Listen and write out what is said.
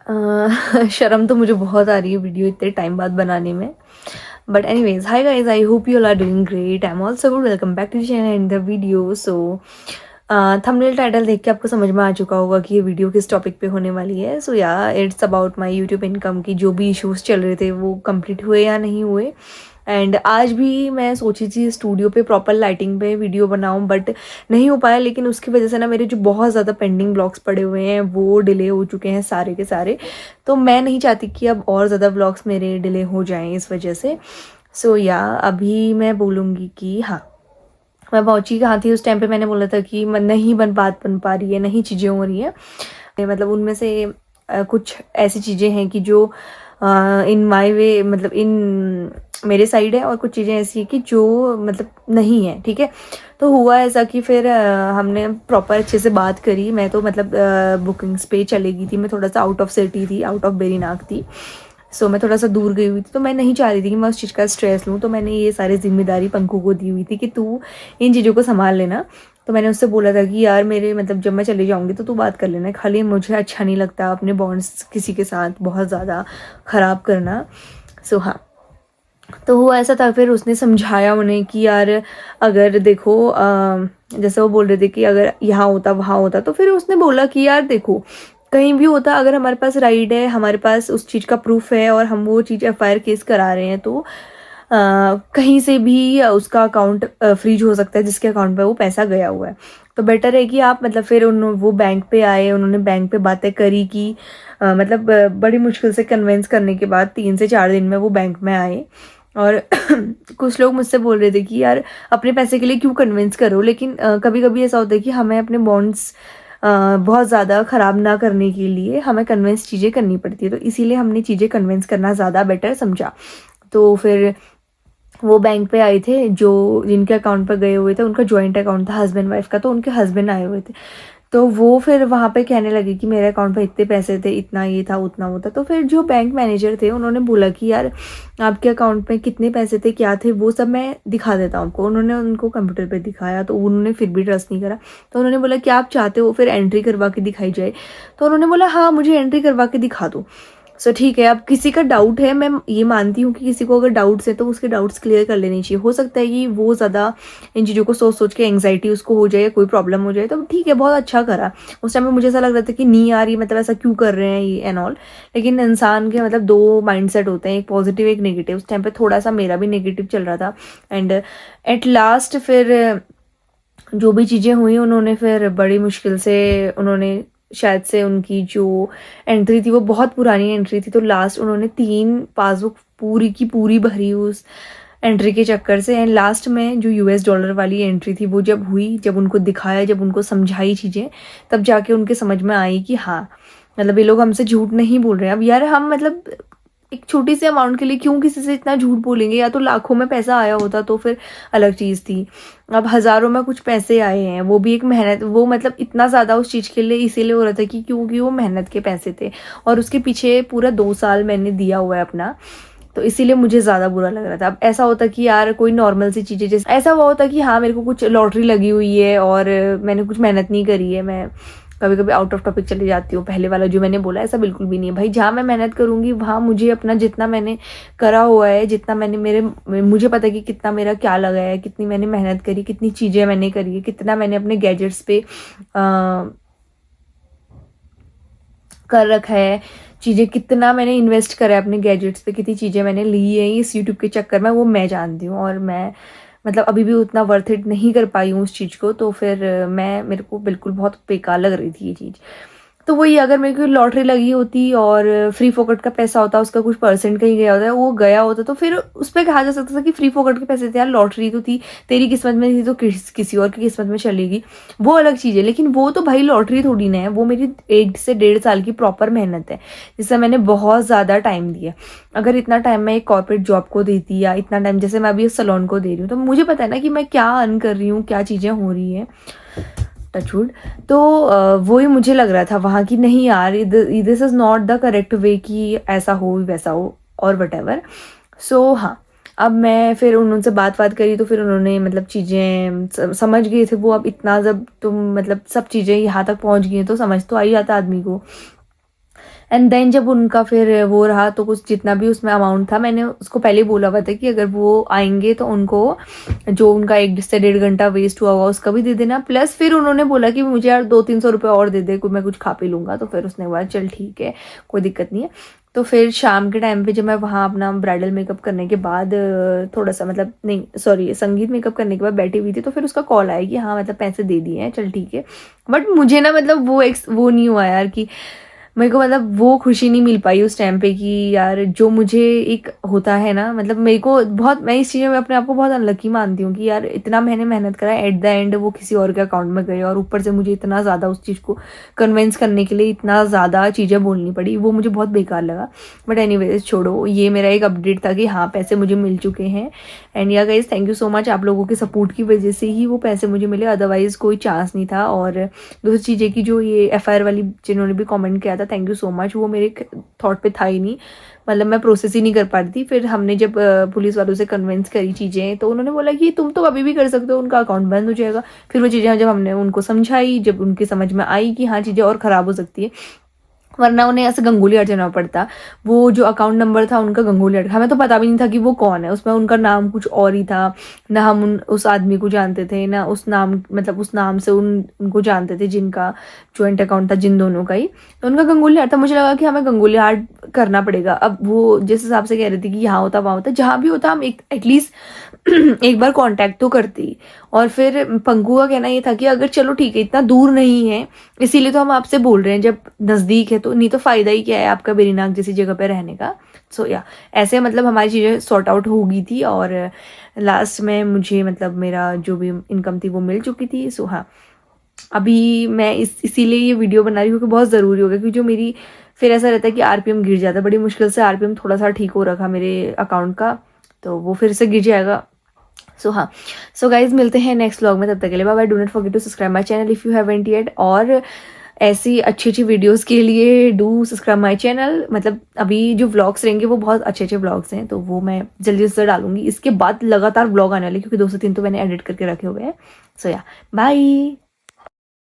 शर्म तो मुझे बहुत आ रही है वीडियो इतने टाइम बाद बनाने में। But anyways, hi guys, I hope you all are doing great. I am also good. Welcome back to the channel and the video. So thumbnail title देख के आपको समझ में आ चुका होगा कि ये वीडियो किस टॉपिक पे होने वाली है। सो या it's about my YouTube income की जो भी इश्यूज चल रहे थे वो कंप्लीट हुए या नहीं हुए। एंड आज भी मैं सोची थी स्टूडियो पे प्रॉपर लाइटिंग पे वीडियो बनाऊं, बट नहीं हो पाया। लेकिन उसकी वजह से ना मेरे जो बहुत ज़्यादा पेंडिंग ब्लॉग्स पड़े हुए हैं वो डिले हो चुके हैं सारे के सारे। तो मैं नहीं चाहती कि अब और ज़्यादा ब्लॉग्स मेरे डिले हो जाएं इस वजह से। सो या अभी मैं बोलूँगी कि हाँ, मैं पहुँची कहाँ थी उस टाइम पे। मैंने बोला था कि नहीं बन पा रही है, नहीं चीज़ें हो रही हैं। मतलब उनमें से कुछ ऐसी चीज़ें हैं कि जो इन माय वे, मतलब इन मेरे साइड है, और कुछ चीज़ें ऐसी है कि जो मतलब नहीं है। ठीक है, तो हुआ ऐसा कि फिर हमने प्रॉपर अच्छे से बात करी। मैं तो मतलब बुकिंग्स पे चलेगी थी, मैं थोड़ा सा आउट ऑफ सिटी थी, आउट ऑफ बेरीनाग थी। सो मैं थोड़ा सा दूर गई हुई थी, तो मैं नहीं चाह रही थी कि मैं उस चीज़ का स्ट्रेस लूँ। तो मैंने ये सारी जिम्मेदारी पंकु को दी हुई थी कि तू इन चीज़ों को संभाल लेना। तो मैंने उससे बोला था कि यार मेरे मतलब जब मैं चली जाऊँगी तो तू बात कर लेना, खाली मुझे अच्छा नहीं लगता अपने बॉन्ड्स किसी के साथ बहुत ज़्यादा ख़राब करना। सो हाँ, तो हुआ ऐसा था। फिर उसने समझाया उन्हें कि यार अगर देखो जैसे वो बोल रहे थे कि अगर यहाँ होता वहाँ होता, तो फिर उसने बोला कि यार देखो कहीं भी होता, अगर हमारे पास राइड है, हमारे पास उस चीज़ का प्रूफ है और हम वो चीज़ एफआईआर केस करा रहे हैं, तो कहीं से भी उसका अकाउंट फ्रीज हो सकता है जिसके अकाउंट पे वो पैसा गया हुआ है। तो बेटर है कि आप मतलब फिर वो बैंक पे आए, उन्होंने बैंक पे बातें करी कि मतलब बड़ी मुश्किल से कन्विंस करने के बाद 3 से 4 दिन में वो बैंक में आए। और कुछ लोग मुझसे बोल रहे थे कि यार अपने पैसे के लिए क्यों कन्विंस करो, लेकिन कभी कभी ऐसा होता है कि हमें अपने बॉन्ड्स बहुत ज़्यादा ख़राब ना करने के लिए हमें कन्विंस चीज़ें करनी पड़ती है। तो इसीलिए हमने चीज़ें कन्विंस करना ज़्यादा बेटर समझा। तो फिर वो बैंक पे आए थे, जो जिनके अकाउंट पर गए हुए थे उनका जॉइंट अकाउंट था हस्बैंड वाइफ का, तो उनके हस्बैंड आए हुए थे। तो वो फिर वहाँ पे कहने लगे कि मेरे अकाउंट पे इतने पैसे थे, इतना ये था, उतना वो था। तो फिर जो बैंक मैनेजर थे उन्होंने बोला कि यार आपके अकाउंट में कितने पैसे थे, क्या थे, वो सब मैं दिखा देता हूँ आपको। उन्होंने उनको कंप्यूटर पे दिखाया, तो उन्होंने फिर भी ट्रस्ट नहीं करा। तो उन्होंने बोला कि आप चाहते हो फिर एंट्री करवा के दिखाई जाए। तो उन्होंने बोला हाँ मुझे एंट्री करवा के दिखा दो। सो ठीक है, अब किसी का डाउट है, मैं ये मानती हूँ कि किसी को अगर डाउट्स है तो उसके डाउट्स क्लियर कर लेने चाहिए। हो सकता है कि वो ज़्यादा इन चीज़ों को सोच सोच के एंग्जाइटी उसको हो जाए या कोई प्रॉब्लम हो जाए, तो ठीक है, बहुत अच्छा करा। उस टाइम में मुझे ऐसा लग रहा था कि नहीं यार ये मतलब ऐसा क्यों कर रहे हैं ये एंड ऑल। लेकिन इंसान के मतलब दो माइंडसेट होते हैं, एक पॉजिटिव एक नेगेटिव। उस टाइम पे थोड़ा सा मेरा भी नेगेटिव चल रहा था। एंड एट लास्ट फिर जो भी चीज़ें हुई उन्होंने फिर बड़ी मुश्किल से, उन्होंने शायद से उनकी जो एंट्री थी वो बहुत पुरानी एंट्री थी, तो लास्ट उन्होंने 3 पासबुक पूरी की पूरी भरी उस एंट्री के चक्कर से। एंड लास्ट में जो US डॉलर वाली एंट्री थी वो जब हुई, जब उनको दिखाया, जब उनको समझाई चीज़ें, तब जाके उनके समझ में आई कि हाँ मतलब ये लोग हमसे झूठ नहीं बोल रहे हैं। अब यार हम मतलब एक छोटी सी अमाउंट के लिए क्यों किसी से इतना झूठ बोलेंगे। या तो लाखों में पैसा आया होता तो फिर अलग चीज़ थी। अब हज़ारों में कुछ पैसे आए हैं, वो भी एक मेहनत, वो मतलब इतना ज़्यादा उस चीज़ के लिए इसीलिए हो रहा था कि क्योंकि वो मेहनत के पैसे थे और उसके पीछे पूरा 2 साल मैंने दिया हुआ है अपना। तो इसीलिए मुझे ज़्यादा बुरा लग रहा था। अब ऐसा होता कि यार कोई नॉर्मल सी चीज़ें, जैसे ऐसा हुआ होता कि हाँ मेरे को कुछ लॉटरी लगी हुई है और मैंने कुछ मेहनत नहीं करी है, मैं कभी कभी आउट ऑफ टॉपिक चली जाती हूँ, पहले वाला जो मैंने बोला ऐसा बिल्कुल भी नहीं है भाई। जहाँ मैं मेहनत करूँगी वहाँ मुझे अपना जितना मैंने करा हुआ है, जितना मैंने मुझे पता है कि कितना मेरा क्या लगा है, कितनी मैंने मेहनत करी, कितनी चीज़ें मैंने करी है, कितना मैंने अपने गैजेट्स पे कर रखा है, चीज़ें कितना मैंने इन्वेस्ट करा है अपने गैजेट्स पे, कितनी चीज़ें मैंने ली है इस यूट्यूब के चक्कर में, वो मैं जानती हूँ। और मैं मतलब अभी भी उतना वर्थ इट नहीं कर पाई हूँ उस चीज़ को। तो फिर मेरे को बिल्कुल बहुत बेकार लग रही थी ये चीज़। तो वही, अगर मेरे को लॉटरी लगी होती और फ्री फोकट का पैसा होता, उसका कुछ परसेंट कहीं गया होता, वो गया होता, तो फिर उस पर कहा जा सकता था कि फ्री फोकट के पैसे थे यार, लॉटरी तो थी, तेरी किस्मत में थी तो किसी और की किस्मत में चलेगी, वो अलग चीज़ है। लेकिन वो तो भाई लॉटरी थोड़ी ना है, वो मेरी 1 से 1.5 साल की प्रॉपर मेहनत है जिससे मैंने बहुत ज़्यादा टाइम दिया। अगर इतना टाइम मैं एक कॉर्पोरेट जॉब को देती या इतना टाइम जैसे मैं अभी सैलून को दे रही हूँ, तो मुझे पता है ना कि मैं क्या अर्न कर रही हूँ, क्या चीज़ें हो रही हैं, टचवुड। तो वही मुझे लग रहा था वहाँ की नहीं यार, this is not the correct way कि ऐसा हो वैसा हो और वट एवर। सो हाँ, अब मैं फिर उनसे बात करी, तो फिर उन्होंने मतलब चीज़ें समझ गए थे वो। अब इतना जब तुम मतलब सब चीज़ें यहाँ तक पहुँच गई हैं तो समझ तो आ ही जाता आदमी को। एंड देन जब उनका फिर वो रहा तो कुछ जितना भी उसमें अमाउंट था, मैंने उसको पहले ही बोला हुआ था कि अगर वो आएंगे तो उनको जो उनका 1 से 1.5 घंटा वेस्ट हुआ होगा उसका भी दे देना, प्लस फिर उन्होंने बोला कि मुझे यार 200-300 रुपये और दे दे, मैं कुछ खा पी लूँगा। तो फिर उसने बोला चल ठीक है, कोई दिक्कत नहीं है। तो फिर शाम के टाइम पे जब मैं वहाँ अपना ब्राइडल मेकअप करने के बाद थोड़ा सा मतलब नहीं सॉरी संगीत मेकअप करने के बाद बैठी हुई थी, तो फिर उसका कॉल आया कि हाँ मतलब पैसे दे दिए हैं, चल ठीक है। बट मुझे ना मतलब वो नहीं हुआ यार कि मेरे को मतलब वो खुशी नहीं मिल पाई उस टाइम पे कि यार जो मुझे एक होता है ना, मतलब मेरे को बहुत, मैं इस चीज़ में अपने आप को बहुत अनलकी मानती हूँ कि यार इतना मैंने मेहनत करा, एट द एंड वो किसी और के अकाउंट में गए और ऊपर से मुझे इतना ज़्यादा उस चीज़ को कन्विंस करने के लिए इतना ज़्यादा चीज़ें बोलनी पड़ी, वो मुझे बहुत बेकार लगा। बट एनीवेज छोड़ो, ये मेरा एक अपडेट था कि हाँ पैसे मुझे मिल चुके हैं। And yeah guys thank you so much, आप लोगों के सपोर्ट की वजह से ही वो पैसे मुझे मिले, अदरवाइज़ कोई चांस नहीं था। और दूसरी चीज़ें की जो ये FIR वाली जिन्होंने भी कमेंट किया था, थैंक यू सो मच, वो मेरे थॉट पे था ही नहीं, मतलब मैं प्रोसेस ही नहीं कर पा रही थी। फिर हमने जब पुलिस वालों से कन्विंस करी चीज़ें, तो उन्होंने बोला कि तुम तो अभी भी कर सकते हो, उनका अकाउंट बंद हो जाएगा। फिर वो चीज़ें जब हमने उनको समझाई, जब उनकी समझ में आई कि हाँ चीज़ें और ख़राब हो सकती है, वरना उन्हें ऐसे गंगोली हट जाना पड़ता। वो जो अकाउंट नंबर था उनका गंगोली हट, हमें तो पता भी नहीं था कि वो कौन है, उसमें उनका नाम कुछ और ही था, ना हम उस आदमी को जानते थे, ना उस नाम मतलब उस नाम से उनको जानते थे जिनका ज्वाइंट अकाउंट था, जिन दोनों का ही। तो उनका गंगोली हाट था, मुझे लगा कि हमें गंगोली हाट करना पड़ेगा। अब वो जिस हिसाब से कह रही थी कि यहाँ होता वहाँ होता, जहाँ भी होता हम एटलीस्ट एक बार कांटेक्ट तो करती। और फिर पंकु का कहना ये था कि अगर चलो ठीक है इतना दूर नहीं है, इसीलिए तो हम आपसे बोल रहे हैं, जब नज़दीक है तो नहीं तो फ़ायदा ही क्या है आपका बेरीनाग जैसी जगह पे रहने का। सो या ऐसे मतलब हमारी चीज़ें सॉर्ट आउट हो गई थी और लास्ट में मुझे मतलब मेरा जो भी इनकम थी वो मिल चुकी थी। सो हाँ, अभी मैं इसीलिए ये वीडियो बना रही हूँ कि बहुत ज़रूरी हो गया, क्योंकि जो मेरी फिर ऐसा रहता है कि RPM गिर जाता है, बड़ी मुश्किल से RPM थोड़ा सा ठीक हो रखा मेरे अकाउंट का, तो वो फिर से गिर जाएगा। सो हाँ, सो गाइज मिलते हैं नेक्स्ट व्लॉग में, तब तक के लिए bye bye. Do not forget to subscribe my channel if you haven't yet, और ऐसी अच्छी अच्छी वीडियोस के लिए डू सब्सक्राइब माय चैनल। मतलब अभी जो व्लॉग्स रहेंगे वो बहुत अच्छे अच्छे व्लॉग्स हैं, तो वो मैं जल्दी से डालूंगी। इसके बाद लगातार व्लॉग आने वाले, क्योंकि 2 से 3 तो मैंने एडिट करके रखे हुए हैं। सो या बाय।